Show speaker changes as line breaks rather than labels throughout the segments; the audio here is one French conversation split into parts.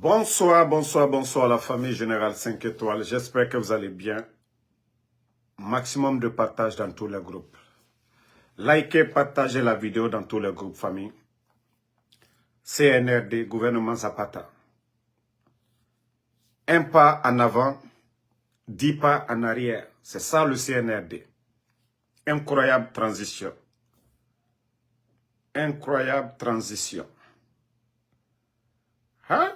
Bonsoir, bonsoir, bonsoir la famille Générale 5 étoiles. J'espère que vous allez bien. Maximum de partage dans tous les groupes. Likez, partagez la vidéo dans tous les groupes famille. CNRD, gouvernement Zapata. Un pas en avant, 10 pas en arrière. C'est ça le CNRD. Incroyable transition. Incroyable transition. Hein?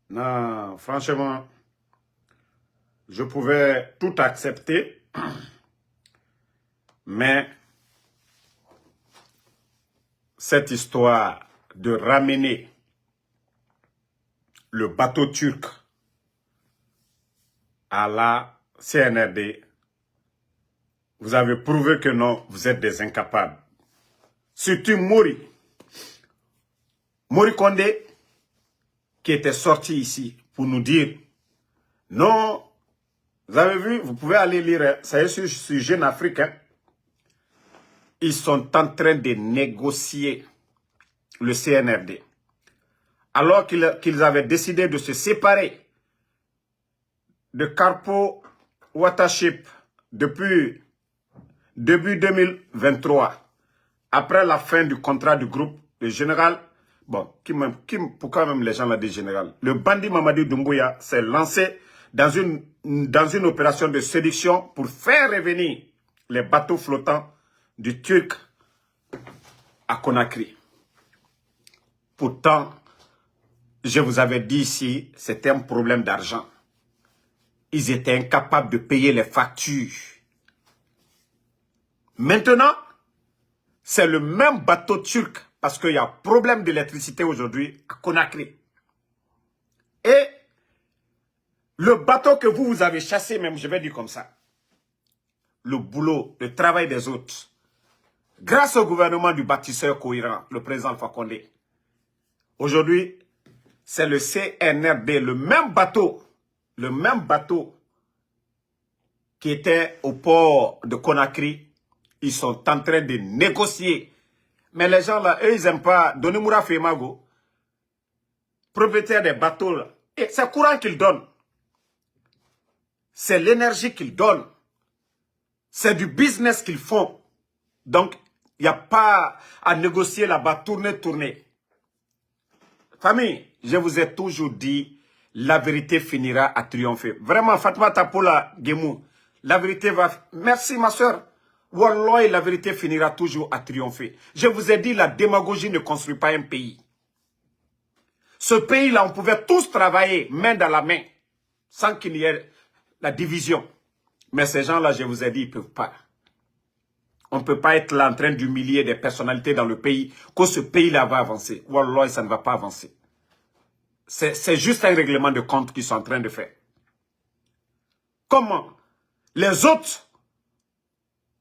Non, franchement, je pouvais tout accepter, mais cette histoire de ramener le bateau turc à la CNRD, vous avez prouvé que non, vous êtes des incapables. Surtout Mori Condé, qui était sorti ici pour nous dire, non, vous avez vu, vous pouvez aller lire, ça y est sur Jeune Afrique, hein. Ils sont en train de négocier le CNRD. Alors qu'ils avaient décidé de se séparer de Carpo Watership depuis début 2023, après la fin du contrat du groupe, le général, bon, pourquoi même les gens l'ont dit général? Le bandit Mamadi Doumbouya s'est lancé dans une opération de séduction pour faire revenir les bateaux flottants du Turc à Conakry. Pourtant, je vous avais dit ici, c'était un problème d'argent. Ils étaient incapables de payer les factures. Maintenant, c'est le même bateau turc, parce qu'il y a problème d'électricité aujourd'hui à Conakry. Et le bateau que vous avez chassé, même, je vais dire comme ça, le boulot, le travail des autres, grâce au gouvernement du bâtisseur cohérent, le président Alpha Condé, aujourd'hui, c'est le CNRD, le même bateau qui était au port de Conakry. Ils sont en train de négocier. Mais les gens là, eux, ils n'aiment pas. Donimoura Femago, propriétaire des bateaux là. Et c'est le courant qu'ils donnent. C'est l'énergie qu'ils donnent. C'est du business qu'ils font. Donc, il n'y a pas à négocier là-bas, tourner. Famille, je vous ai toujours dit, la vérité finira à triompher. Vraiment, Fatma Tapola Gemou, la vérité va... Merci ma soeur. Wallah, la vérité finira toujours à triompher. Je vous ai dit, la démagogie ne construit pas un pays. Ce pays-là, on pouvait tous travailler main dans la main, sans qu'il y ait la division. Mais ces gens-là, je vous ai dit, ils ne peuvent pas. On ne peut pas être là en train d'humilier des personnalités dans le pays, que ce pays-là va avancer. Wallah, ça ne va pas avancer. C'est juste un règlement de compte qu'ils sont en train de faire. Comment? Les autres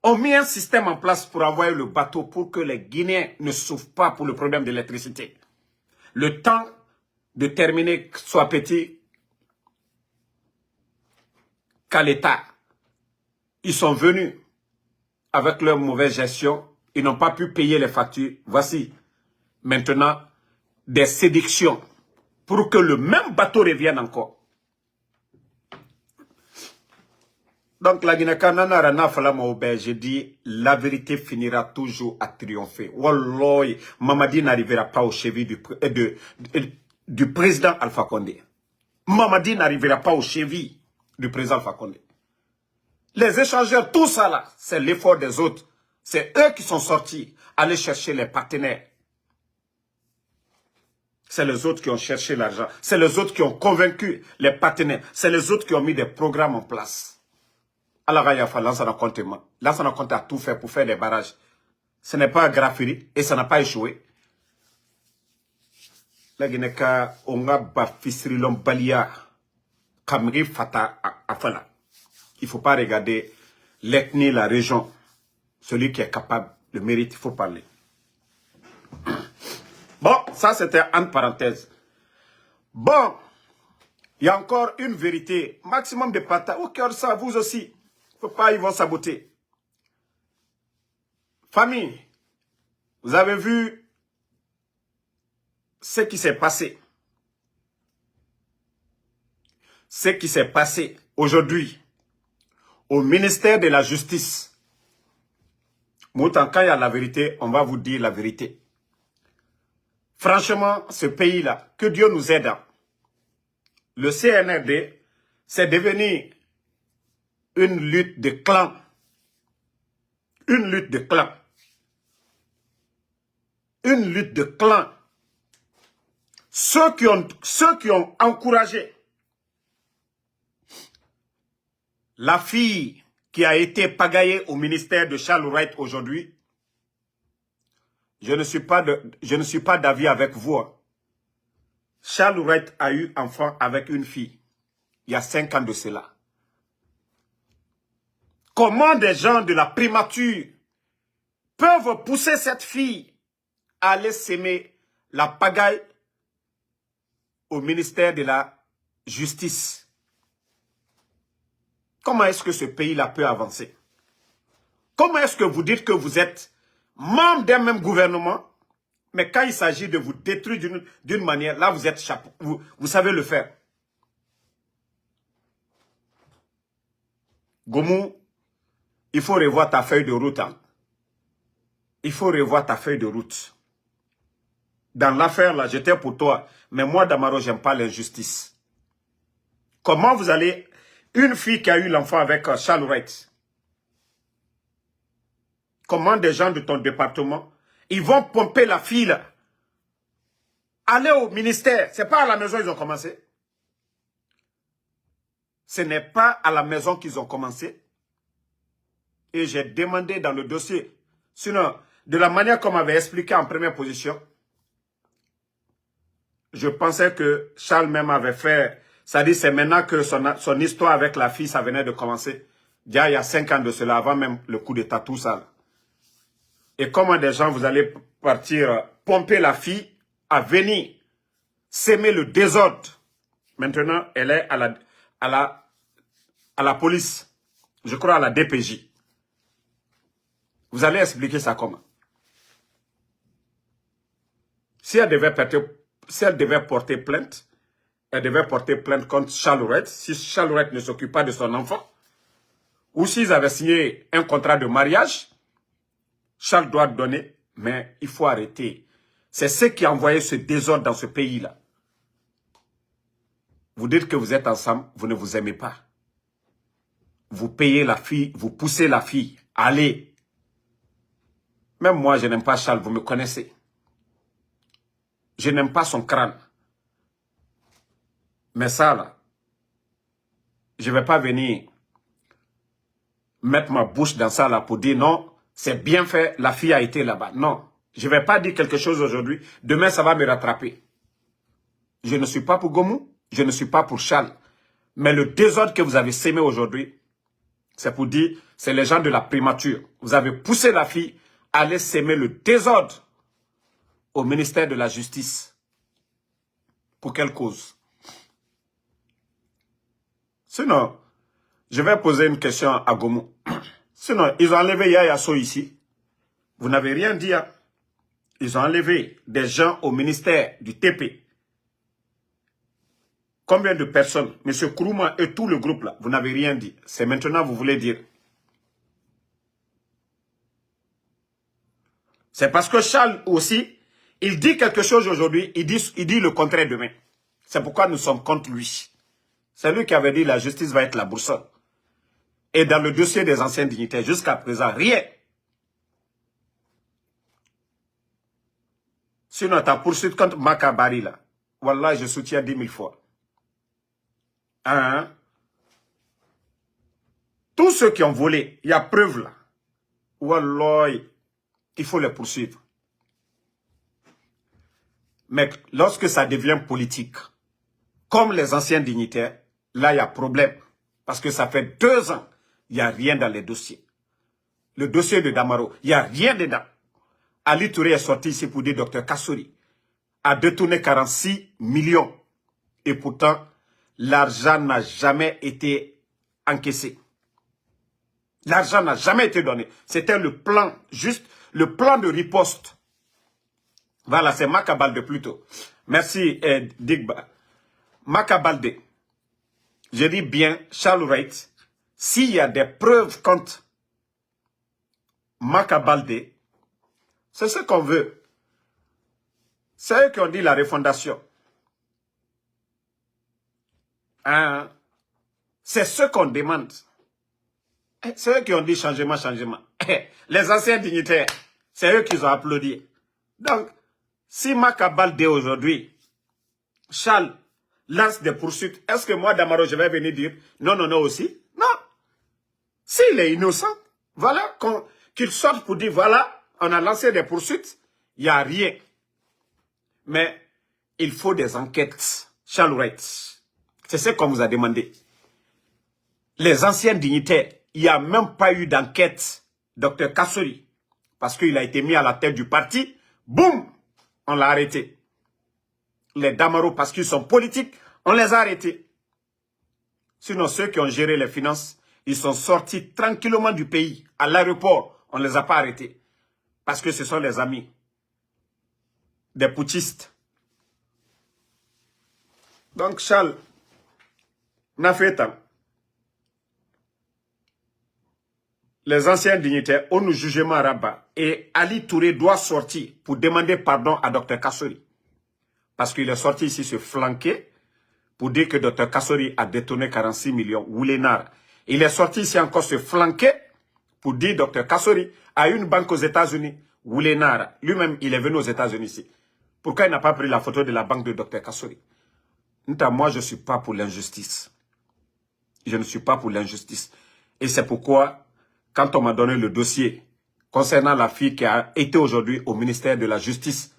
ont mis un système en place pour envoyer le bateau pour que les Guinéens ne souffrent pas pour le problème de l'électricité. Le temps de terminer soit petit qu'à l'État. Ils sont venus avec leur mauvaise gestion. Ils n'ont pas pu payer les factures. Voici maintenant des séductions pour que le même bateau revienne encore. Donc la Guinée-Canana, j'ai dit, la vérité finira toujours à triompher. Wallah, Mamadi n'arrivera pas aux chevilles du président Alpha Condé. Mamadi n'arrivera pas aux chevilles du président Alpha Condé. Les échangeurs, tout ça là, c'est l'effort des autres. C'est eux qui sont sortis, aller chercher les partenaires. C'est les autres qui ont cherché l'argent. C'est les autres qui ont convaincu les partenaires. C'est les autres qui ont mis des programmes en place. Alors, il faut lancer un compte. Lancer un compte à tout faire pour faire des barrages. Ce n'est pas graffiti et ça n'a pas échoué. La Guinée-Ka, on a bafisri l'ombalia. Kamri fata afala. Il ne faut pas regarder l'ethnie, la région. Celui qui est capable, le mérite, il faut parler. Bon, ça c'était entre parenthèses. Bon, il y a encore une vérité. Maximum de partage. Au cœur de ça, vous aussi. Il ne faut pas, ils vont saboter. Famille, vous avez vu ce qui s'est passé ce qui s'est passé aujourd'hui au ministère de la Justice. Moutan, quand il y a la vérité, on va vous dire la vérité. Franchement, ce pays-là, que Dieu nous aide. Le CNRD, c'est devenu une lutte de clans. Une lutte de clans. Une lutte de clans. Ceux qui ont encouragé la fille qui a été pagaillée au ministère de Charles Wright aujourd'hui, je ne suis pas d'avis avec vous. Charles Wright a eu enfant avec une fille, il y a 5 ans de cela. Comment des gens de la primature peuvent pousser cette fille à aller s'aimer la pagaille au ministère de la Justice? Comment est-ce que ce pays-là peut avancer? Comment est-ce que vous dites que vous êtes membre d'un même gouvernement, mais quand il s'agit de vous détruire d'une manière, là vous êtes chapeau, vous savez le faire. Gomu, il faut revoir ta feuille de route. Hein. Il faut revoir ta feuille de route. Dans l'affaire là, j'étais pour toi, mais moi Damaro, j'aime pas l'injustice. Comment vous allez... Une fille qui a eu l'enfant avec Charles Wright. Comment des gens de ton département, ils vont pomper la fille là. Aller au ministère. C'est pas à la maison qu'ils ont commencé. Ce n'est pas à la maison qu'ils ont commencé. Et j'ai demandé dans le dossier. Sinon, de la manière qu'on m'avait expliqué en première position, je pensais que Charles même avait fait... Ça dit, c'est maintenant que son histoire avec la fille, ça venait de commencer. Déjà, il y a 5 ans de cela, avant même le coup d'état, tout ça. Là. Et comment des gens, vous allez partir pomper la fille à venir s'aimer le désordre. Maintenant, elle est à la police. Je crois à la DPJ. Vous allez expliquer ça comment? Si elle devait porter plainte, elle devait porter plainte contre Charles Wright, si Charles Wright ne s'occupe pas de son enfant, ou s'ils avaient signé un contrat de mariage, Charles doit donner, mais il faut arrêter. C'est ce qui a envoyé ce désordre dans ce pays-là. Vous dites que vous êtes ensemble, vous ne vous aimez pas. Vous payez la fille, vous poussez la fille, allez. Même moi, je n'aime pas Charles, vous me connaissez. Je n'aime pas son crâne. Mais ça, là, je ne vais pas venir mettre ma bouche dans ça, là, pour dire non, c'est bien fait, la fille a été là-bas. Non, je ne vais pas dire quelque chose aujourd'hui. Demain, ça va me rattraper. Je ne suis pas pour Gomu, je ne suis pas pour Charles. Mais le désordre que vous avez sémé aujourd'hui, c'est pour dire, c'est les gens de la primature. Vous avez poussé la fille à aller s'aimer le désordre au ministère de la Justice. Pour quelle cause? Sinon, je vais poser une question à Gomu. Sinon, ils ont enlevé Yaya Sow ici. Vous n'avez rien dit. Hein? Ils ont enlevé des gens au ministère du TP. Combien de personnes? M. Kourouma et tout le groupe là, vous n'avez rien dit. C'est maintenant que vous voulez dire. C'est parce que Charles aussi, il dit quelque chose aujourd'hui, il dit le contraire demain. C'est pourquoi nous sommes contre lui. C'est lui qui avait dit la justice va être la boussole. Et dans le dossier des anciens dignitaires, jusqu'à présent, rien. Sinon, ta poursuite contre Makabari, là, wallah, je soutiens 10 000 fois. Hein? Tous ceux qui ont volé, il y a preuve là. Wallah, il faut les poursuivre. Mais lorsque ça devient politique, comme les anciens dignitaires, là, il y a problème. Parce que ça fait 2 ans, il n'y a rien dans les dossiers. Le dossier de Damaro, il n'y a rien dedans. Ali Touré est sorti ici pour dire Dr Kassouri a détourné 46 millions. Et pourtant, l'argent n'a jamais été encaissé. L'argent n'a jamais été donné. C'était le plan, juste le plan de riposte. Voilà, c'est Makabalde plutôt. Merci, Digba. Makabalde. je dis bien Charles Wright, s'il y a des preuves contre Maka Baldé, c'est ce qu'on veut. C'est eux qui ont dit la refondation. Hein? C'est ce qu'on demande. C'est eux qui ont dit changement, changement. Les anciens dignitaires, c'est eux qui ont applaudi. Donc, si Maka Baldé aujourd'hui, Charles lance des poursuites, est-ce que moi, Damaro, je vais venir dire non, non, non aussi? Non. S'il est innocent, voilà, qu'il sorte pour dire voilà, on a lancé des poursuites, il n'y a rien. Mais il faut des enquêtes. Charles Wright, c'est ce qu'on vous a demandé. Les anciens dignitaires, il n'y a même pas eu d'enquête. Dr Kassori, parce qu'il a été mis à la tête du parti, boum, on l'a arrêté. Les Damaro, parce qu'ils sont politiques, on les a arrêtés. Sinon, ceux qui ont géré les finances, ils sont sortis tranquillement du pays. À l'aéroport, on ne les a pas arrêtés. Parce que ce sont les amis des putschistes. Donc, Charles, n'a fait tant. Les anciens dignitaires ont nous jugement à Rabat et Ali Touré doit sortir pour demander pardon à Dr Kassori. Parce qu'il est sorti ici se flanquer pour dire que Dr Kassori a détourné 46 millions. Woulénar. Il est sorti ici encore se flanquer pour dire Dr Kassori a une banque aux États-Unis. Woulénar. Lui-même, il est venu aux États-Unis ici. Pourquoi il n'a pas pris la photo de la banque de Dr Kassori? Moi, je ne suis pas pour l'injustice. Je ne suis pas pour l'injustice. Et c'est pourquoi, quand on m'a donné le dossier concernant la fille qui a été aujourd'hui au ministère de la Justice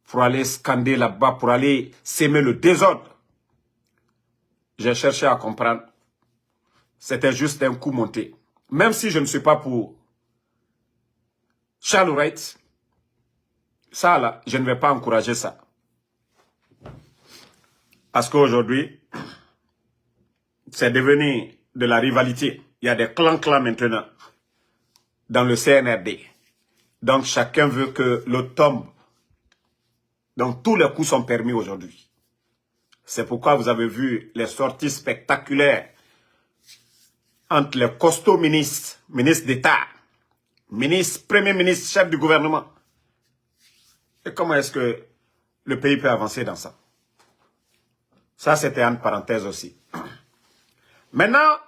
pour aller scander là-bas, pour aller s'aimer le désordre, j'ai cherché à comprendre. C'était juste un coup monté. Même si je ne suis pas pour Charles Wright, ça là, je ne vais pas encourager ça. Parce qu'aujourd'hui, c'est devenu de la rivalité. Il y a des clans maintenant dans le CNRD. Donc chacun veut que l'autre tombe. Donc tous les coups sont permis aujourd'hui. C'est pourquoi vous avez vu les sorties spectaculaires entre les costauds ministres, ministres d'État, ministres, premier ministre, chef du gouvernement. Et comment est-ce que le pays peut avancer dans ça? Ça, c'était une parenthèse aussi. Maintenant,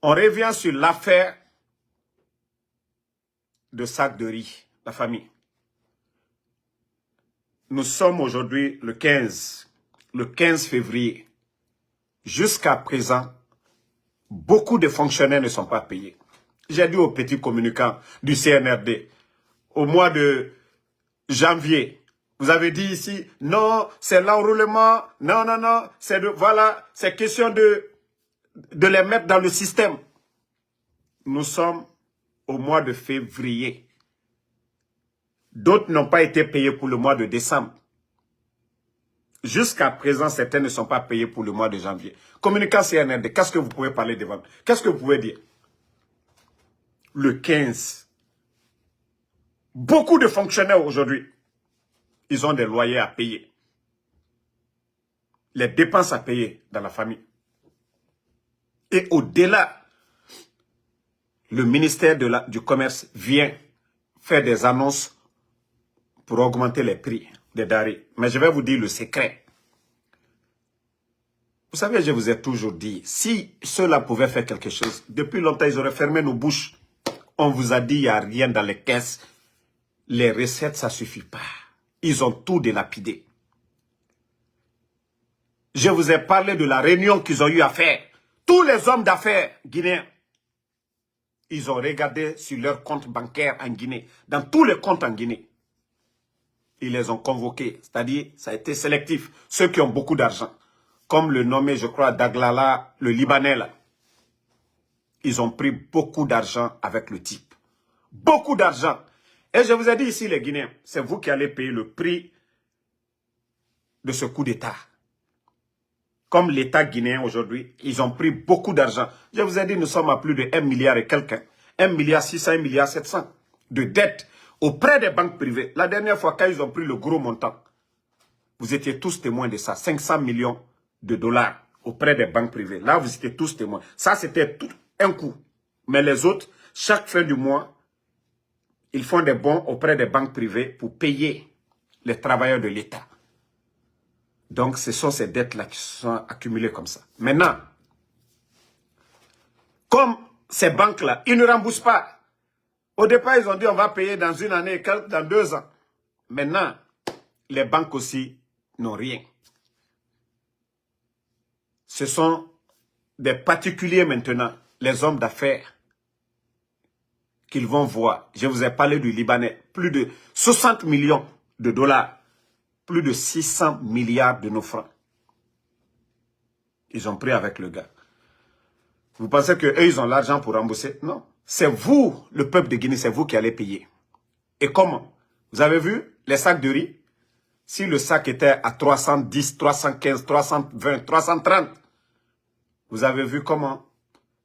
on revient sur l'affaire de sac de riz, la famille. Nous sommes aujourd'hui le 15 février. Jusqu'à présent, beaucoup de fonctionnaires ne sont pas payés. J'ai dit aux petits communicants du CNRD, au mois de janvier, vous avez dit ici, non, c'est l'enroulement, non, non, non, c'est voilà, c'est question de les mettre dans le système. Nous sommes au mois de février. D'autres n'ont pas été payés pour le mois de décembre. Jusqu'à présent, certains ne sont pas payés pour le mois de janvier. Communicant CNRD, qu'est-ce que vous pouvez parler devant? Qu'est-ce que vous pouvez dire? Le 15. Beaucoup de fonctionnaires aujourd'hui, ils ont des loyers à payer. Les dépenses à payer dans la famille. Et au-delà, le ministère du Commerce vient faire des annonces pour augmenter les prix des denrées. Mais je vais vous dire le secret. Vous savez, je vous ai toujours dit, si ceux-là pouvaient faire quelque chose, depuis longtemps, ils auraient fermé nos bouches. On vous a dit, il n'y a rien dans les caisses. Les recettes, ça ne suffit pas. Ils ont tout délapidé. Je vous ai parlé de la réunion qu'ils ont eu à faire. Tous les hommes d'affaires guinéens, ils ont regardé sur leur compte bancaire en Guinée, dans tous les comptes en Guinée. Ils les ont convoqués, c'est-à-dire, ça a été sélectif. Ceux qui ont beaucoup d'argent, comme le nommé, je crois, Daglala, le Libanais, là. Ils ont pris beaucoup d'argent avec le type. Beaucoup d'argent. Et je vous ai dit ici, les Guinéens, c'est vous qui allez payer le prix de ce coup d'État. Comme l'État guinéen aujourd'hui, ils ont pris beaucoup d'argent. Je vous ai dit, nous sommes à plus de 1 milliard et quelqu'un. 1 milliard 600, 1 milliard 700 de dettes auprès des banques privées. La dernière fois, quand ils ont pris le gros montant, vous étiez tous témoins de ça. 500 millions de dollars auprès des banques privées. Là, vous étiez tous témoins. Ça, c'était tout un coup. Mais les autres, chaque fin du mois, ils font des bons auprès des banques privées pour payer les travailleurs de l'État. Donc, ce sont ces dettes-là qui se sont accumulées comme ça. Maintenant, comme ces banques-là, ils ne remboursent pas. Au départ, ils ont dit on va payer dans une année et quelques, dans 2 ans. Maintenant, les banques aussi n'ont rien. Ce sont des particuliers maintenant, les hommes d'affaires, qu'ils vont voir. Je vous ai parlé du Libanais. Plus de 60 millions de dollars. Plus de 600 milliards de nos francs. Ils ont pris avec le gars. Vous pensez qu'eux, ils ont l'argent pour rembourser? Non. C'est vous, le peuple de Guinée, c'est vous qui allez payer. Et comment? Vous avez vu les sacs de riz? Si le sac était à 310, 315, 320, 330, vous avez vu comment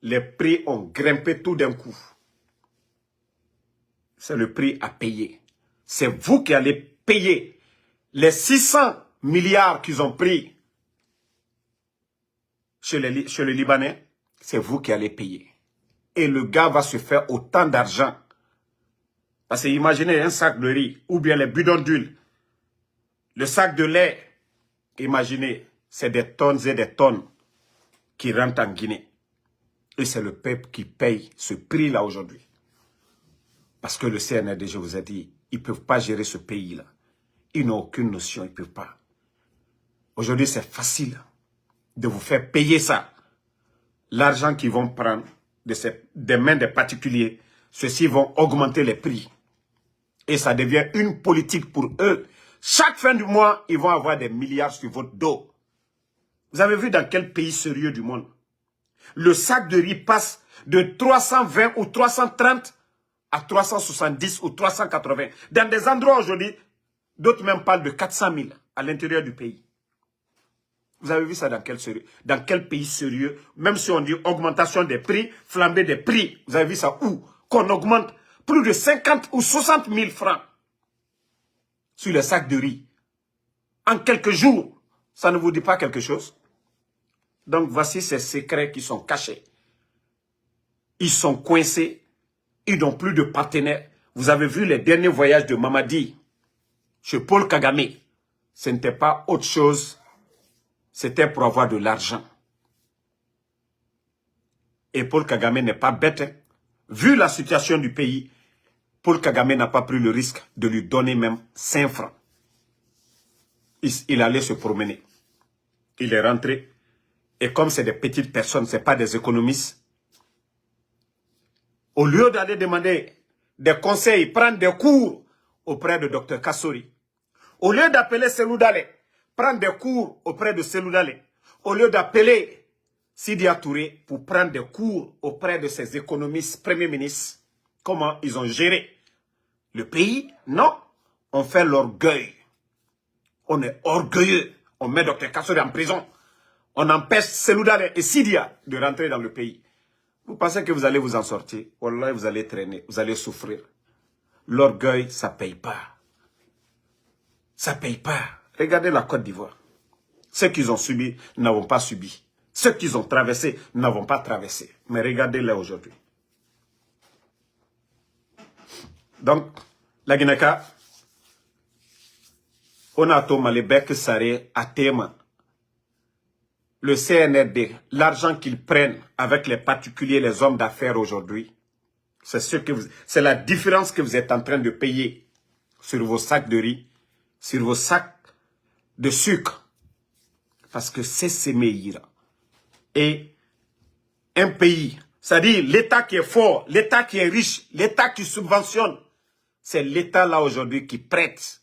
les prix ont grimpé tout d'un coup. C'est le prix à payer. C'est vous qui allez payer les 600 milliards qu'ils ont pris chez le Libanais. C'est vous qui allez payer. Et le gars va se faire autant d'argent. Parce que imaginez un sac de riz ou bien les bidons d'huile. Le sac de lait, imaginez, c'est des tonnes et des tonnes qui rentrent en Guinée. Et c'est le peuple qui paye ce prix-là aujourd'hui. Parce que le CNRD, je vous ai dit, ils ne peuvent pas gérer ce pays-là. Ils n'ont aucune notion, ils ne peuvent pas. Aujourd'hui, c'est facile de vous faire payer ça. L'argent qu'ils vont prendre des mains des particuliers, ceux-ci vont augmenter les prix. Et ça devient une politique pour eux. Chaque fin du mois, ils vont avoir des milliards sur votre dos. Vous avez vu dans quel pays sérieux du monde? Le sac de riz passe de 320 ou 330 à 370 ou 380. Dans des endroits aujourd'hui, d'autres même parlent de 400 000 à l'intérieur du pays. Vous avez vu ça dans quel pays sérieux? Même si on dit augmentation des prix, flambée des prix. Vous avez vu ça où? Qu'on augmente plus de 50 ou 60 000 francs sur les sacs de riz. En quelques jours, ça ne vous dit pas quelque chose? Donc voici ces secrets qui sont cachés. Ils sont coincés. Ils n'ont plus de partenaires. Vous avez vu les derniers voyages de Mamadi chez Paul Kagame. Ce n'était pas autre chose. C'était pour avoir de l'argent. Et Paul Kagame n'est pas bête. Hein. Vu la situation du pays, Paul Kagame n'a pas pris le risque de lui donner même 5 francs. Il allait se promener. Il est rentré. Et comme c'est des petites personnes, ce n'est pas des économistes, au lieu d'aller demander des conseils, prendre des cours auprès de Dr Kassori, au lieu d'appeler Selou Dale, prendre des cours auprès de Selou Dale, au lieu d'appeler Sidia Touré pour prendre des cours auprès de ces économistes premiers ministres, comment ils ont géré le pays? Non, on fait l'orgueil. On est orgueilleux. On met Dr Kassori en prison. On empêche Selou Dale et Sidia de rentrer dans le pays. Vous pensez que vous allez vous en sortir? Wallah, vous allez traîner, vous allez souffrir. L'orgueil, ça ne paye pas. Ça ne paye pas. Regardez la Côte d'Ivoire. Ceux qu'ils ont subi n'avons pas subi. Ceux qu'ils ont traversé n'avons pas traversé. Mais regardez-les aujourd'hui. Donc, la Guinée-Ka, on a tout malébek saré à thème. Le CNRD, l'argent qu'ils prennent avec les particuliers, les hommes d'affaires aujourd'hui, c'est la différence que vous êtes en train de payer sur vos sacs de riz, sur vos sacs de sucre. Parce que c'est Semeïra. Et un pays, c'est-à-dire l'État qui est fort, l'État qui est riche, l'État qui subventionne, c'est l'État là aujourd'hui qui prête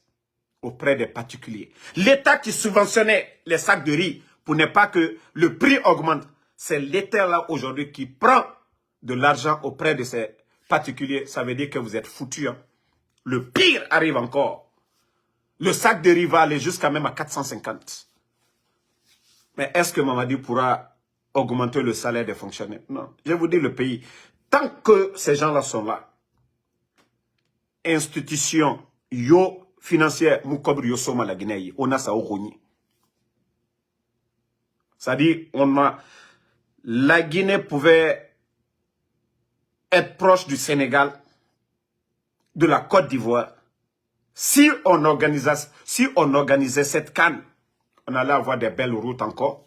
auprès des particuliers. L'État qui subventionnait les sacs de riz pour ne pas que le prix augmente, c'est l'État là aujourd'hui qui prend de l'argent auprès de ces particuliers. Ça veut dire que vous êtes foutus. Hein. Le pire arrive encore. Le sac de riz va aller jusqu'à même à 450. Mais est-ce que Mamadi pourra augmenter le salaire des fonctionnaires? Non. Je vous dis le pays. Tant que ces gens-là sont là, institution, financière, Moukobri Yosoma la Guinée, on a ça au Rogni. C'est-à-dire, la Guinée pouvait être proche du Sénégal, de la Côte d'Ivoire. Si on organisait cette CAN, on allait avoir des belles routes encore,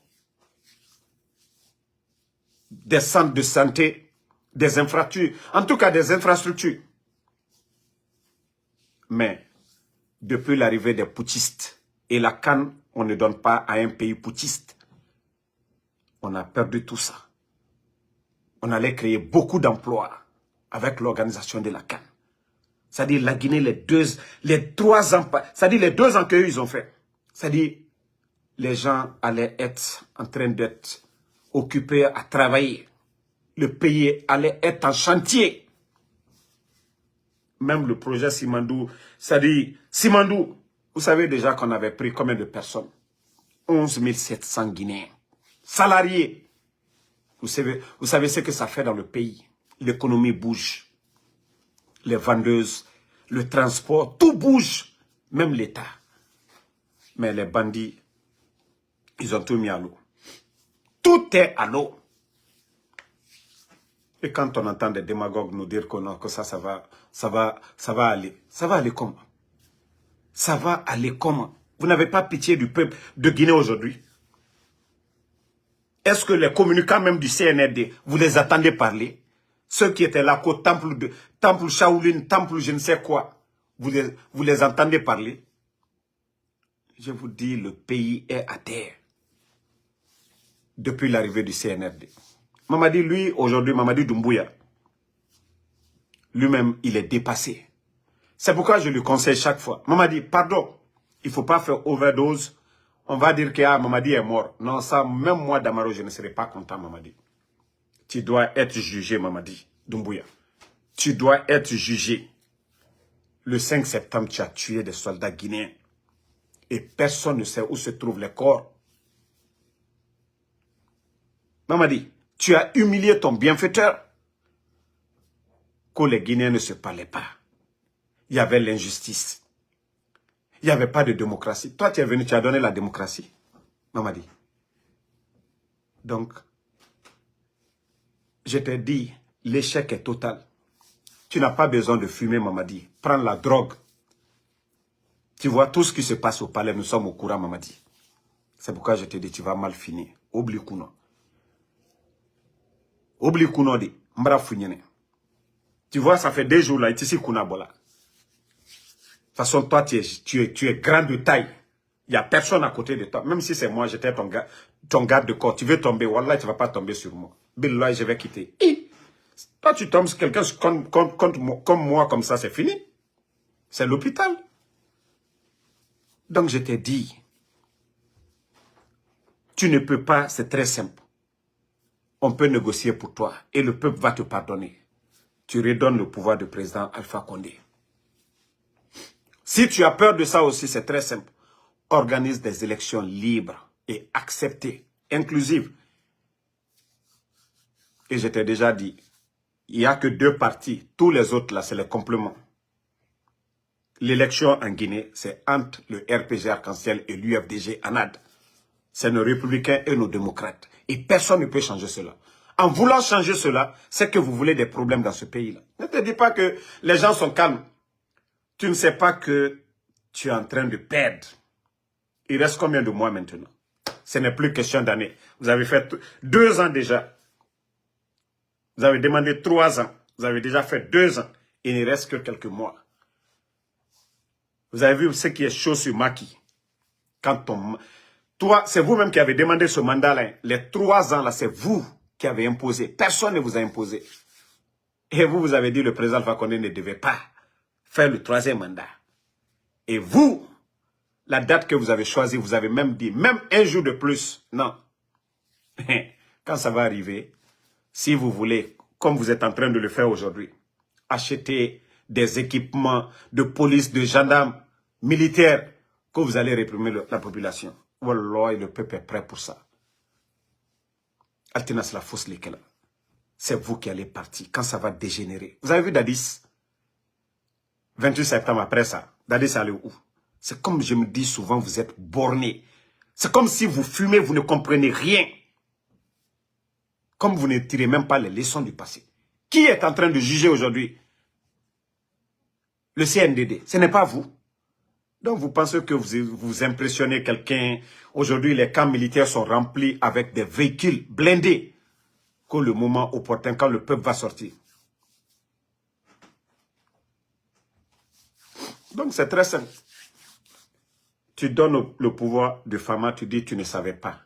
des centres de santé, des infrastructures, en tout cas des infrastructures. Mais depuis l'arrivée des putschistes et la CAN, on ne donne pas à un pays putschiste. On a perdu tout ça. On allait créer beaucoup d'emplois avec l'organisation de la CAN. C'est-à-dire la Guinée, les 3 ans, c'est-à-dire les 2 ans qu'eux ils ont fait. C'est-à-dire les gens allaient être en train d'être occupés à travailler. Le pays allait être en chantier. Même le projet Simandou, c'est-à-dire Simandou, vous savez déjà qu'on avait pris combien de personnes? 11 700 Guinéens. Salariés. Vous savez ce que ça fait dans le pays. L'économie bouge. Les vendeuses, le transport, tout bouge. Même l'État. Mais les bandits, ils ont tout mis à l'eau. Tout est à l'eau. Et quand on entend des démagogues nous dire que non, que ça va aller. Ça va aller comment? Ça va aller comment? Vous n'avez pas pitié du peuple de Guinée aujourd'hui? Est-ce que les communicants même du CNRD, vous les attendez parler? Ceux qui étaient là, au temple Shaolin, temple je ne sais quoi, vous les entendez parler? Je vous dis, le pays est à terre. Depuis l'arrivée du CNRD. Mamadi, lui, aujourd'hui, Mamadi Doumbouya, lui-même, il est dépassé. C'est pourquoi je lui conseille chaque fois. Mamadi, pardon, il ne faut pas faire overdose. On va dire que Mamadi est mort. Non, ça, même moi, Damaro, je ne serais pas content, Mamadi. Tu dois être jugé, Mamadi Doumbouya. Tu dois être jugé. Le 5 septembre, tu as tué des soldats guinéens. Et personne ne sait où se trouvent les corps. Mamadi, tu as humilié ton bienfaiteur. Que les Guinéens ne se parlaient pas. Il y avait l'injustice. Il n'y avait pas de démocratie. Toi, tu es venu, tu as donné la démocratie. Mamadi. Donc, je te dis, l'échec est total. Tu n'as pas besoin de fumer, Mamadi. Prends la drogue. Tu vois tout ce qui se passe au palais. Nous sommes au courant, Mamadi. C'est pourquoi je te dis, tu vas mal finir. Oublie Kouno. Oublie Kouno de Mbra Founyene. Tu vois, ça fait 2 jours là, ici Kounabola. De toute façon, toi, tu es grand de taille. Il n'y a personne à côté de toi. Même si c'est moi, j'étais ton garde de corps. Tu veux tomber, Wallah, tu ne vas pas tomber sur moi. Billah, je vais quitter. Toi, tu tombes sur quelqu'un comme moi, comme ça, c'est fini. C'est l'hôpital. Donc, je t'ai dit, tu ne peux pas, c'est très simple. On peut négocier pour toi et le peuple va te pardonner. Tu redonnes le pouvoir du président Alpha Condé. Si tu as peur de ça aussi, c'est très simple. Organise des élections libres et acceptées, inclusives. Et je t'ai déjà dit, il n'y a que 2 partis. Tous les autres, là, c'est les compléments. L'élection en Guinée, c'est entre le RPG Arc-en-Ciel et l'UFDG ANAD. C'est nos républicains et nos démocrates. Et personne ne peut changer cela. En voulant changer cela, c'est que vous voulez des problèmes dans ce pays-là. Ne te dis pas que les gens sont calmes. Tu ne sais pas que tu es en train de perdre. Il reste combien de mois maintenant? Ce n'est plus question d'années. Vous avez fait 2 ans déjà. Vous avez demandé 3 ans. Vous avez déjà fait 2 ans. Il ne reste que quelques mois. Vous avez vu ce qui est chaud sur Macky. Toi, c'est vous-même qui avez demandé ce mandat-là. Les 3 ans, là, c'est vous qui avez imposé. Personne ne vous a imposé. Et vous avez dit que le président Alpha Condé ne devait pas faire le 3e mandat. Et vous, la date que vous avez choisie, vous avez même dit, même 1 jour de plus. Non. Quand ça va arriver, si vous voulez, comme vous êtes en train de le faire aujourd'hui, acheter des équipements de police, de gendarmes, militaires, que vous allez réprimer la population. Wallah, le peuple est prêt pour ça. Altinas la fausse lesquels. C'est vous qui allez partir quand ça va dégénérer. Vous avez vu Dadis? 28 septembre après ça, Dadis allait où? C'est comme je me dis souvent, vous êtes bornés. C'est comme si vous fumez, vous ne comprenez rien. Comme vous ne tirez même pas les leçons du passé. Qui est en train de juger aujourd'hui? Le CNDD. Ce n'est pas vous. Donc vous pensez que vous impressionnez quelqu'un. Aujourd'hui, les camps militaires sont remplis avec des véhicules blindés. Qu'au le moment opportun, quand le peuple va sortir. Donc c'est très simple. Tu donnes le pouvoir de Fama, tu dis tu ne savais pas.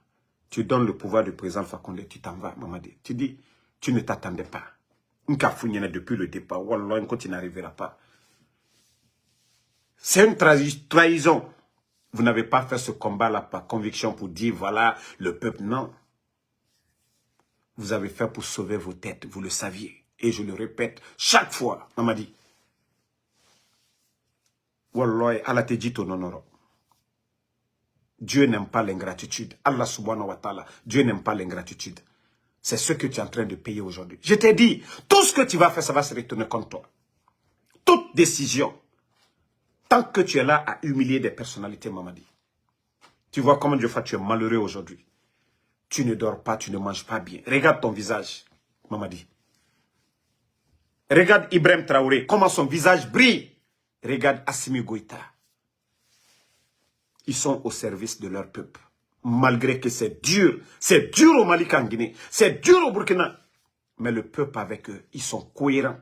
Tu donnes le pouvoir du président Fakonde, tu t'en vas, Mamadi. Tu dis, tu ne t'attendais pas. Depuis le départ, Wallah, tu n'arriveras pas. C'est une trahison. Vous n'avez pas fait ce combat-là par conviction pour dire, voilà, le peuple, non. Vous avez fait pour sauver vos têtes, vous le saviez. Et je le répète, chaque fois, Mamadi. Wallah, Allah te dit ton honneur. Dieu n'aime pas l'ingratitude. Allah subhanahu wa ta'ala, Dieu n'aime pas l'ingratitude. C'est ce que tu es en train de payer aujourd'hui. Je t'ai dit, tout ce que tu vas faire, ça va se retourner contre toi. Toute décision, tant que tu es là à humilier des personnalités, Mamadi. Tu vois comment Dieu fait, tu es malheureux aujourd'hui. Tu ne dors pas, tu ne manges pas bien. Regarde ton visage, Mamadi. Regarde Ibrahim Traoré, comment son visage brille. Regarde Assimi Goïta. Ils sont au service de leur peuple. Malgré que c'est dur au Mali qu'en Guinée, c'est dur au Burkina. Mais le peuple avec eux, ils sont cohérents.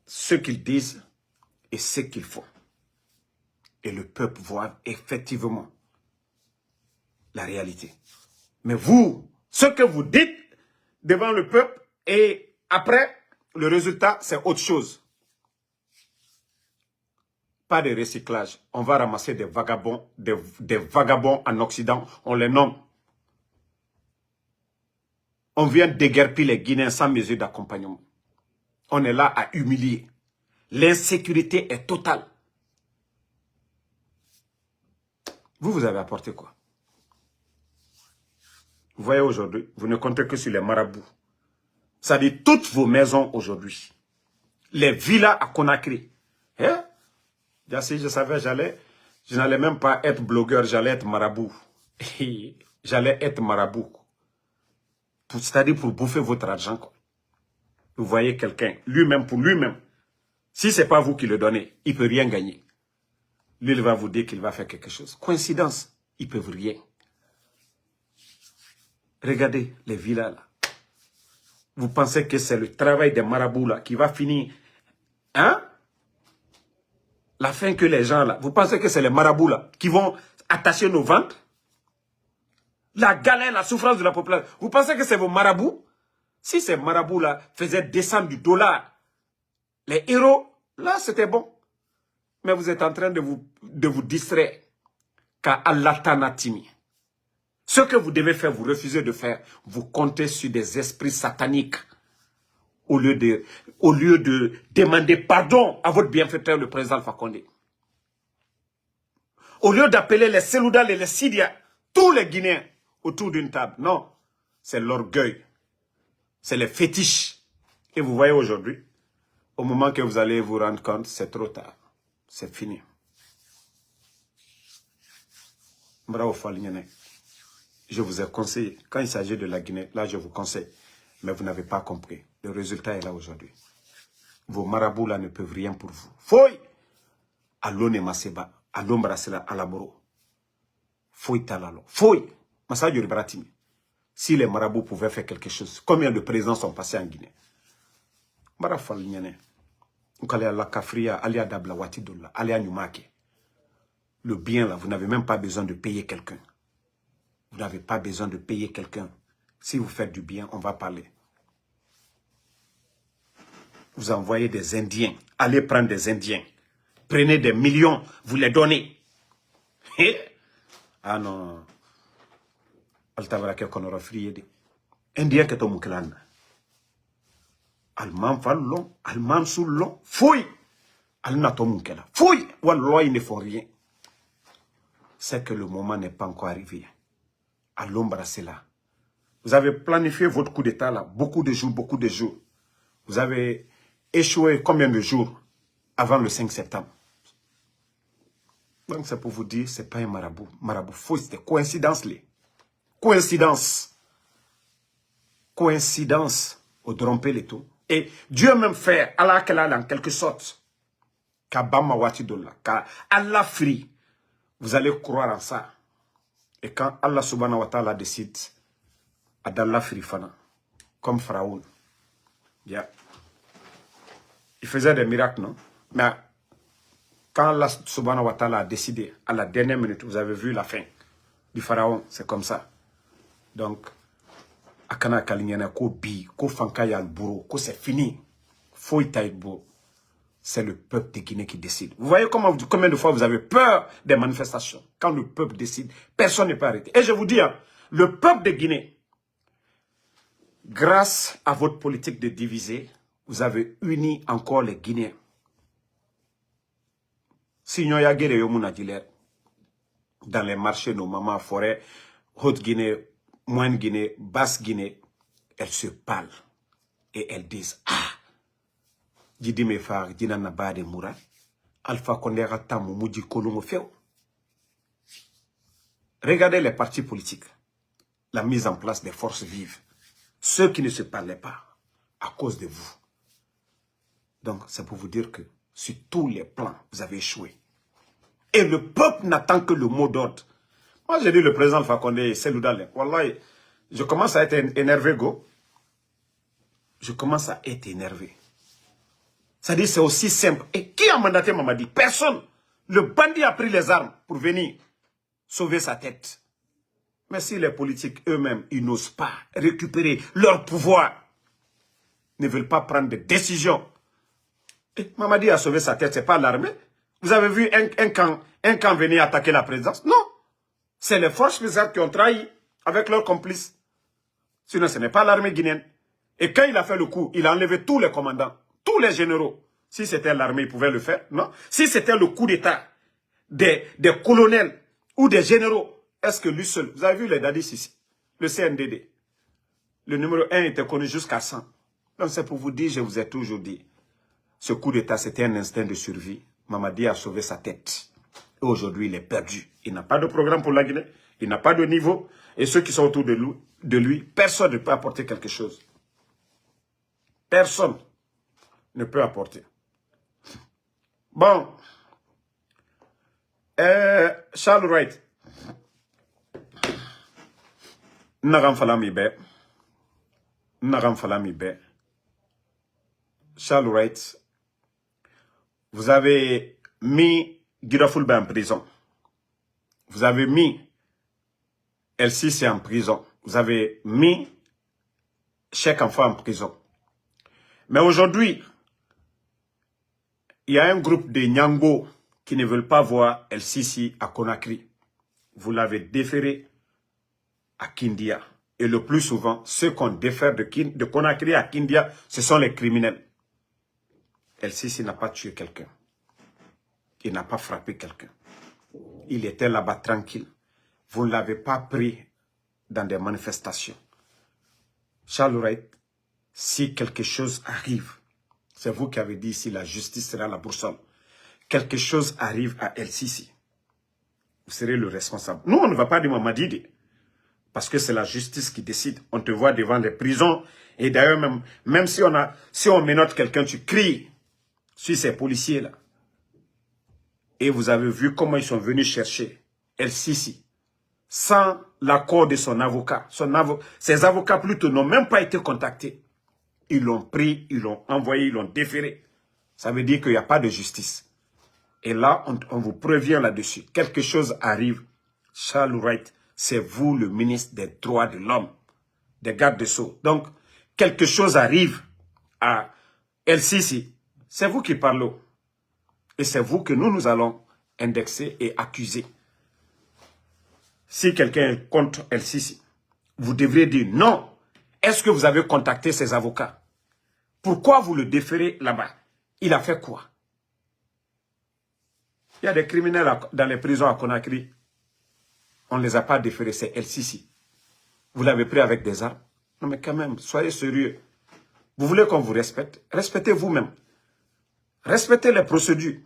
Ce qu'ils disent et ce qu'ils font. Et le peuple voit effectivement la réalité. Mais vous, ce que vous dites devant le peuple et après, le résultat, c'est autre chose. Pas de recyclage. On va ramasser des vagabonds, des vagabonds en Occident. On les nomme. On vient déguerpir les Guinéens sans mesure d'accompagnement. On est là à humilier. L'insécurité est totale. Vous avez apporté quoi? Vous voyez aujourd'hui, vous ne comptez que sur les marabouts. Ça dit toutes vos maisons aujourd'hui. Les villas à Conakry. Hein? Si je savais, je n'allais même pas être blogueur, j'allais être marabout. J'allais être marabout. C'est-à-dire pour bouffer votre argent. Quoi. Vous voyez quelqu'un, lui-même pour lui-même. Si ce n'est pas vous qui le donnez, il ne peut rien gagner. Lui, il va vous dire qu'il va faire quelque chose. Coïncidence, ils ne peuvent rien. Regardez les villas là. Vous pensez que c'est le travail des marabouts là qui va finir. Hein? La fin que les gens là, vous pensez que c'est les marabouts là qui vont attacher nos ventres? La galère, la souffrance de la population. Vous pensez que c'est vos marabouts? Si ces marabouts là faisaient descendre du dollar, les héros, là c'était bon. Mais vous êtes en train de vous distraire. Car Allah Tanatimi. Ce que vous devez faire, vous refusez de faire. Vous comptez sur des esprits sataniques. Au lieu de demander pardon à votre bienfaiteur, le président Fakonde. Au lieu d'appeler les Seloudal et les Sidia, tous les Guinéens autour d'une table. Non, c'est l'orgueil. C'est les fétiches. Et vous voyez aujourd'hui, au moment que vous allez vous rendre compte, c'est trop tard. C'est fini. Bravo Falignane. Je vous ai conseillé. Quand il s'agit de la Guinée, là je vous conseille. Mais vous n'avez pas compris. Le résultat est là aujourd'hui. Vos marabouts là ne peuvent rien pour vous. Foy! Alone Maseba. Alombre Asela Alaboro. Foy Talalo. Foy! Massa Yuribratimi. Si les marabouts pouvaient faire quelque chose, combien de présidents sont passés en Guinée? Mara Falignane. Ukale la Kafria, Alia Dabla Watidoula, Alia Nyumake. Le bien là, vous n'avez même pas besoin de payer quelqu'un. Vous n'avez pas besoin de payer quelqu'un. Si vous faites du bien, on va parler. Vous envoyez des Indiens. Allez prendre des Indiens. Prenez des millions, vous les donnez. Ah non. Altavarake konora friede. Indien que to muklan. Alman fallon, alman soulon. Fouille. Alna to mukela. Fouille. Wallah, ils ne font rien. C'est que le moment n'est pas encore arrivé. À l'ombre, c'est là. Vous avez planifié votre coup d'état là. Beaucoup de jours, beaucoup de jours. Vous avez échoué combien de jours avant le 5 septembre? Donc c'est pour vous dire, c'est pas un marabout. Marabout faux, c'était coïncidence. Coïncidence. Coïncidence au trompé les tout. Et Dieu même fait, Allah en quelque sorte, qu'Abama Watidola, qu'Allah fri, vous allez croire en ça. Et quand Allah subhanahu wa ta'ala décide, Adallah fri fana, comme Pharaon, yeah. Il faisait des miracles, non? Mais quand Allah subhanahu wa ta'ala a décidé, à la dernière minute, vous avez vu la fin du Pharaon, c'est comme ça. Donc, akana kalinyana ko bi, ko fanka yal bourreau, ko c'est fini. Faut y c'est le peuple de Guinée qui décide. Vous voyez combien de fois vous avez peur des manifestations. Quand le peuple décide, personne ne peut arrêter. Et je vous dis, hein, le peuple de Guinée, grâce à votre politique de diviser, vous avez uni encore les Guinéens. Sinon, il y a guerre dans les marchés, nos mamans, forêts, Haute-Guinée, Moyenne-Guinée, Basse-Guinée, elles se parlent et elles disent, ah, Didi Mefar, Dina Nabade Moura, Alpha Kondera Tamu Moudi Kolomo Feo. Regardez les partis politiques, la mise en place des forces vives, ceux qui ne se parlaient pas à cause de vous. Donc, c'est pour vous dire que sur tous les plans, vous avez échoué. Et le peuple n'attend que le mot d'ordre. Moi, j'ai dit le président Alpha Condé, c'est Loudalé. Wallah, je commence à être énervé, go. Je commence à être énervé. C'est-à-dire, c'est aussi simple. Et qui a mandaté Mamadi? Personne. Le bandit a pris les armes pour venir sauver sa tête. Mais si les politiques eux-mêmes, ils n'osent pas récupérer leur pouvoir, ne veulent pas prendre des décisions. Et Mamadi a sauvé sa tête, ce n'est pas l'armée. Vous avez vu un camp venir attaquer la présidence? Non. C'est les forces spéciales qui ont trahi avec leurs complices. Sinon, ce n'est pas l'armée guinéenne. Et quand il a fait le coup, il a enlevé tous les commandants, tous les généraux. Si c'était l'armée, il pouvait le faire, non? Si c'était le coup d'État des colonels ou des généraux, est-ce que lui seul, vous avez vu les dadis ici, le CNDD, le numéro 1 était connu jusqu'à 100. Donc c'est pour vous dire, je vous ai toujours dit, ce coup d'État, c'était un instinct de survie. Mamadi a sauvé sa tête. Et aujourd'hui, il est perdu. Il n'a pas de programme pour la Guinée. Il n'a pas de niveau. Et ceux qui sont autour de lui, personne ne peut apporter quelque chose. Personne ne peut apporter. Bon. Charles Wright. Nagam Falamibe. Charles Wright. Vous avez mis Guido Fulbe en prison. Vous avez mis El-Sisi en prison. Vous avez mis Cheikh Enfant en prison. Mais aujourd'hui, il y a un groupe de Nyango qui ne veulent pas voir El-Sisi à Conakry. Vous l'avez déféré à Kindia. Et le plus souvent, ceux qu'on défère de Conakry à Kindia, ce sont les criminels. El-Sisi n'a pas tué quelqu'un. Il n'a pas frappé quelqu'un. Il était là-bas tranquille. Vous ne l'avez pas pris dans des manifestations. Charles Wright, si quelque chose arrive, c'est vous qui avez dit ici la justice sera la boussole. Quelque chose arrive à El-Sisi, vous serez le responsable. Nous, on ne va pas dire Mamadi, parce que c'est la justice qui décide. On te voit devant les prisons. Et d'ailleurs, même si on ménote quelqu'un, tu cries sur ces policiers-là. Et vous avez vu comment ils sont venus chercher El-Sisi sans l'accord de son avocat. Ses avocats plutôt n'ont même pas été contactés. Ils l'ont pris, ils l'ont envoyé, ils l'ont déféré. Ça veut dire qu'il n'y a pas de justice. Et là, on vous prévient là-dessus. Quelque chose arrive. Charles Wright, c'est vous le ministre des droits de l'homme, des gardes de Sceaux. Donc, quelque chose arrive à El-Sisi. C'est vous qui parlez. Et c'est vous que nous allons indexer et accuser. Si quelqu'un est contre El-Sisi, vous devrez dire non. Est-ce que vous avez contacté ses avocats? Pourquoi vous le déférez là-bas? Il a fait quoi? Il y a des criminels dans les prisons à Conakry. On ne les a pas déférés, c'est El-Sisi. Vous l'avez pris avec des armes. Non mais quand même, soyez sérieux. Vous voulez qu'on vous respecte? Respectez vous-même. Respectez les procédures.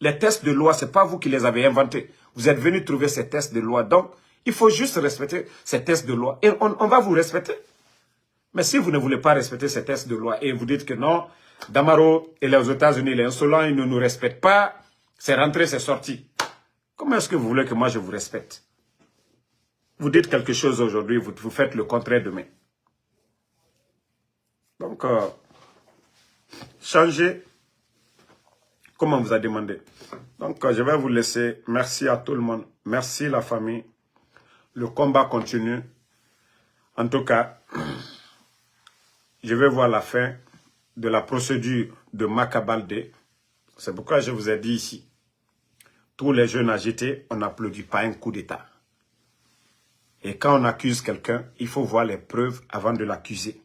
Les tests de loi, ce n'est pas vous qui les avez inventés. Vous êtes venus trouver ces tests de loi. Donc, il faut juste respecter ces tests de loi. Et on va vous respecter. Mais si vous ne voulez pas respecter ces tests de loi et vous dites que non, Damaro et les États-Unis, les insolents, ils ne nous respectent pas, c'est rentré, c'est sorti. Comment est-ce que vous voulez que moi je vous respecte? Vous dites quelque chose aujourd'hui, vous faites le contraire demain. Donc, changez comme on vous a demandé. Donc, je vais vous laisser. Merci à tout le monde. Merci la famille. Le combat continue. En tout cas, je vais voir la fin de la procédure de Maka Baldé. C'est pourquoi je vous ai dit ici, tous les jeunes agités, on n'applaudit pas un coup d'État. Et quand on accuse quelqu'un, il faut voir les preuves avant de l'accuser.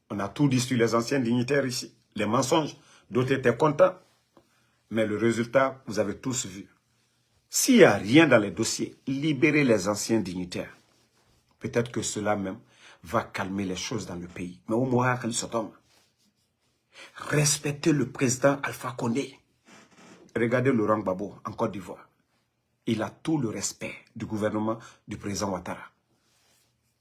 On a tout dit sur les anciens dignitaires ici. Les mensonges, d'autres étaient contents. Mais le résultat, vous avez tous vu. S'il n'y a rien dans les dossiers, libérez les anciens dignitaires. Peut-être que cela même va calmer les choses dans le pays. Mais au moins, respectez le président Alpha Condé. Regardez Laurent Gbagbo en Côte d'Ivoire. Il a tout le respect du gouvernement du président Ouattara.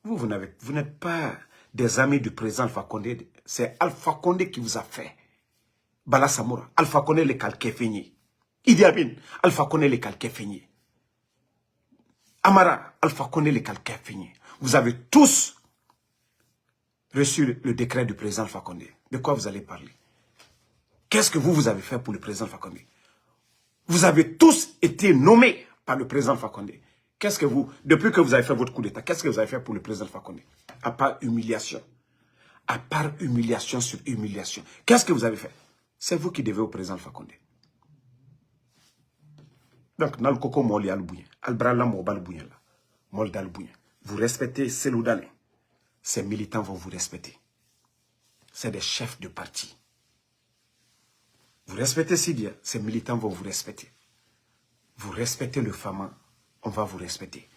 Vous n'êtes pas des amis du président Alpha Condé. C'est Alpha Condé qui vous a fait. Bala Samoura, Alpha Condé le calqué fini. Idi Amin, Alpha Condé le calqué fini. Amara, Alpha Condé le calqué fini. Vous avez tous reçu le décret du président Alpha Condé. De quoi vous allez parler? Qu'est-ce que vous avez fait pour le président Alpha Condé? Vous avez tous été nommés par le président Alpha Condé. Qu'est-ce que vous, depuis que vous avez fait votre coup d'État, qu'est-ce que vous avez fait pour le président Alpha Condé? À part humiliation. À part humiliation sur humiliation. Qu'est-ce que vous avez fait? C'est vous qui devez au président Alpha Condé. Donc, nal koko moli albouyen, albrala mo balbouyen la, mol dalbouyen. Vous respectez Seloudalé. Ces militants vont vous respecter. C'est des chefs de parti. Vous respectez Sidia, ces militants vont vous respecter. Vous respectez le Fama, on va vous respecter.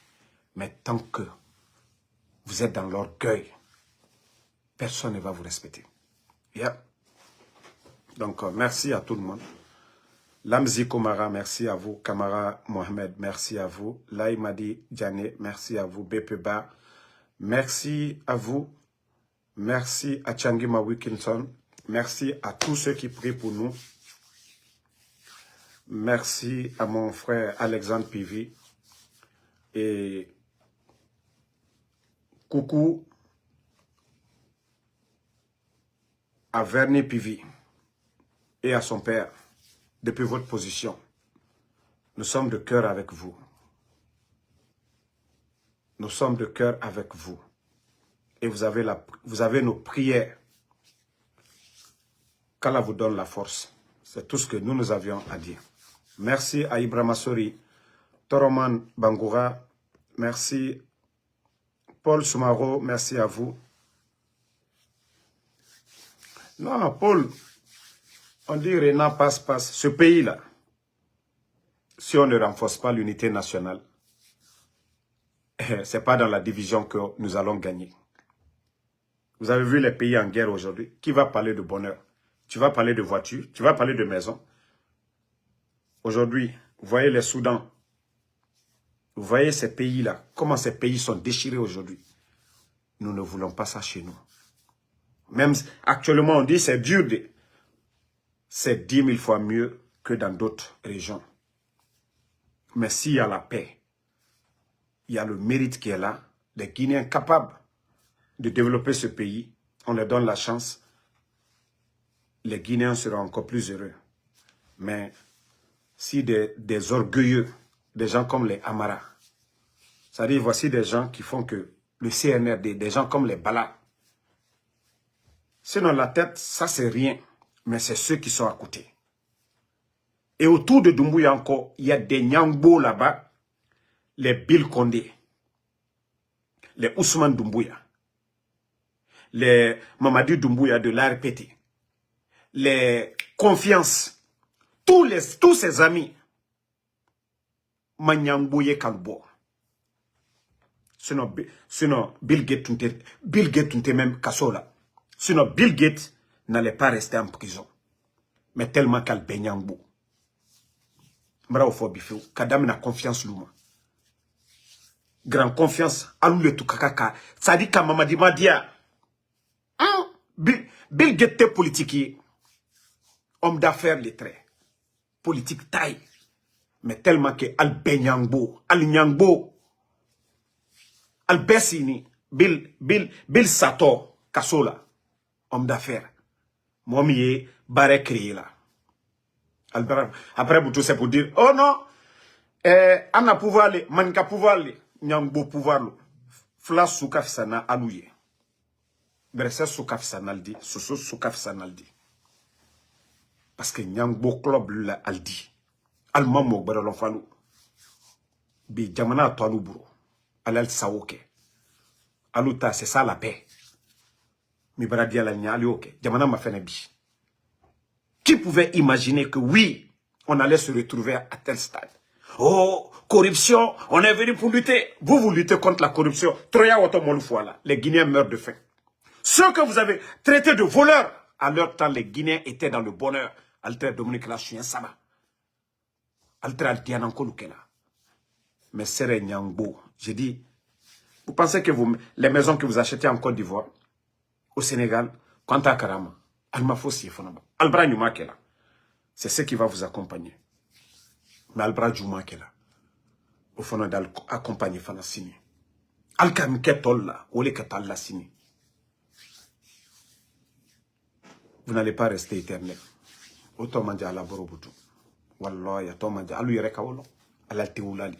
Mais tant que vous êtes dans l'orgueil, personne ne va vous respecter. Yeah. Donc, merci à tout le monde. Lamzi Komara, merci à vous. Kamara Mohamed, merci à vous. Laïmadi Djane, merci à vous. Bepeba, merci à vous. Merci à Changima Wilkinson. Merci à tous ceux qui prient pour nous. Merci à mon frère Alexandre Pivi. Et coucou à Vernet Pivi et à son père. Depuis votre position, nous sommes de cœur avec vous. Nous sommes de cœur avec vous. Et vous avez nos prières. Qu'Allah vous donne la force. C'est tout ce que nous avions à dire. Merci à Ibrahima Sori, Toroman Bangoura, merci Paul Soumaro, merci à vous. Non, Paul, on dit Renan passe. Ce pays-là, si on ne renforce pas l'unité nationale, ce n'est pas dans la division que nous allons gagner. Vous avez vu les pays en guerre aujourd'hui. Qui va parler de bonheur? Tu vas parler de voiture, tu vas parler de maison. Aujourd'hui, vous voyez les Soudans. Vous voyez ces pays-là, comment ces pays sont déchirés aujourd'hui. Nous ne voulons pas ça chez nous. Même actuellement, on dit c'est dur. C'est 10 000 fois mieux que dans d'autres régions. Mais s'il y a la paix, il y a le mérite qui est là, les Guinéens capables de développer ce pays, on leur donne la chance, les Guinéens seront encore plus heureux. Mais si des orgueilleux, des gens comme les Amara, c'est-à-dire voici des gens qui font que le CNRD, des gens comme les Bala, sinon la tête, ça c'est rien, mais c'est ceux qui sont à côté. Et autour de Doumbouya encore, il y a des Nyangbo là-bas, les Bill Condé, les Ousmane Doumbouya, les Mamadou Doumbouya de l'ARPT, les Confiance, tous ses amis, Manyangboye Kalbo. Sinon Bill Gates même Kassola. Sinon Bill Gates n'allait pas rester en prison. Mais tellement qu'elle Benyangbo. M'bra fo bifeu kadam na confiance luma. Grand confiance alou le tout kakaka. Ça dit ka Mamadi Madia. Bill Gates politique, homme d'affaires lettré, politique taille, mais tellement que al Benyangbo, al Nyangbo, al Bessini, Bill Sato, Kasola, homme d'affaires, moi m'y barré créé là. Après, tout c'est pour dire, oh non, on a pouvoir le, manka pouvoir le, Nyangbo pouvoir le, flas soukaf sana alouye. Bressa soukaf sanaldi, soso soukaf sanaldi. Parce que Nyangbo club la aldi. Alma mo gbara fallu. Bi jamana to alu buro. Alal sawoke. Aluta c'est ça la paix. Mi bradi ala nyali oke. Jamana ma fene bi. Qui pouvait imaginer que oui, on allait se retrouver à tel stade? Oh, corruption, on est venu pour lutter. Vous luttez contre la corruption. Troya Wotomolufuala. Les Guinéens meurent de faim. Ceux que vous avez traités de voleurs, à leur temps, les Guinéens étaient dans le bonheur. Alter Dominique Lachien Sama. Alter Altiananko Lukela. Mais Sere Nyangbo, j'ai dit, vous pensez que les maisons que vous achetez en Côte d'Ivoire, au Sénégal, quant à Karama, Alma Fossi Fonaba, Albra Nyumakela, c'est ce qui va vous accompagner. Mais Albra Nyumakela, au fond d'accompagner Fanasini. Alkam Ketolla, Ole Ketalla Sini. Vous n'allez pas rester éternel. Autant manger à la borobutu. Wallah, ya to manger. Alu yere kawolo. Alal teoulali.